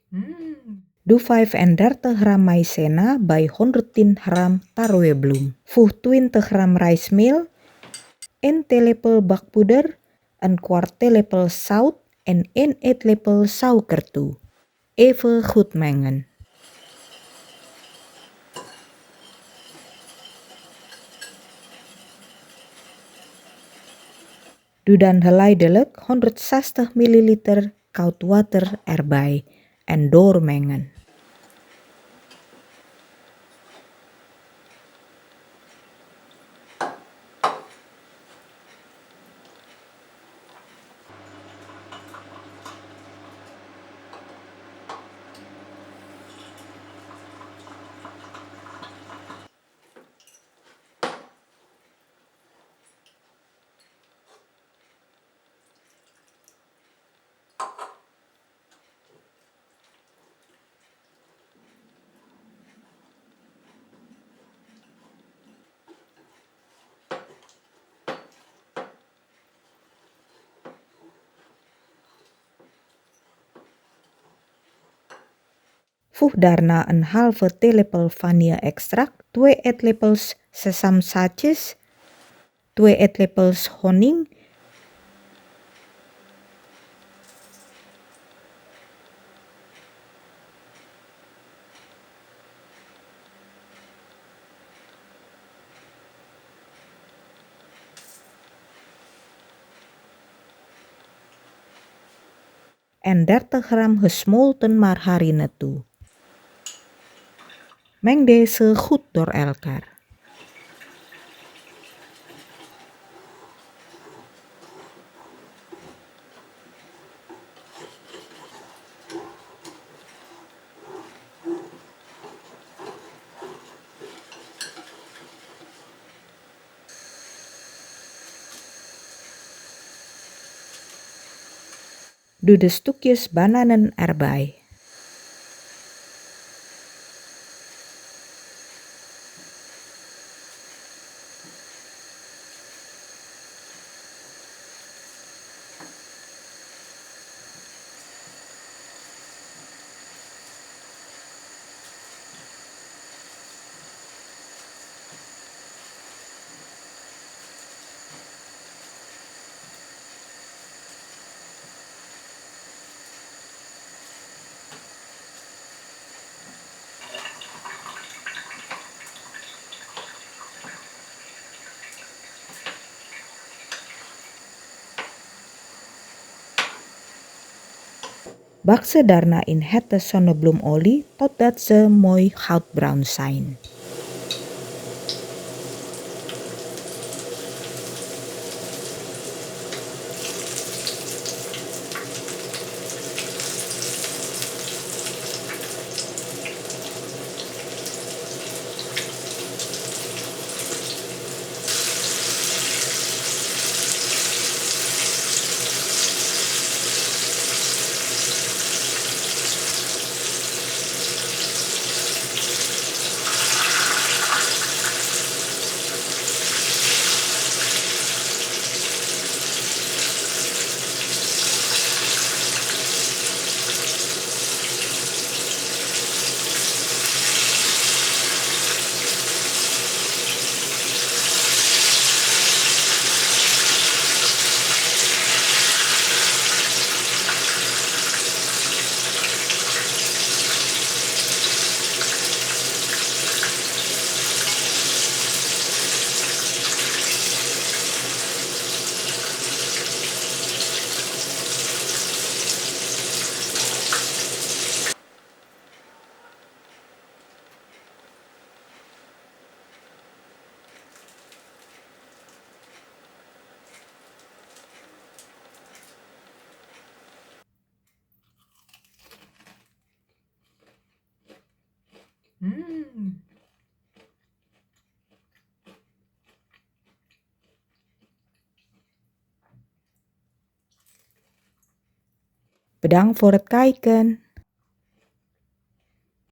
Du 5 en 30 gram maïzena bij 110 gram tarweebloem. Voeg 20 gram rijstmeel, 1 theelepel bakpoeder, 1 kwart theelepel zout en 1 eetlepel suiker toe. Even goed mengen. Doe dan geleidelijk 160 ml koud water erbij en doormengen. Voeg daarna een halve theelepel vanille-extract, 2 eetlepels sesamzaadjes, 2 eetlepels honing, en 30 gram gesmolten margarine toe. Meng deze goed door elkaar. Doe de stukjes bananen erbij. Bak ze daarna in hete zonnebloemolie totdat ze mooi goudbruin zijn. Bedankt voor het kijken.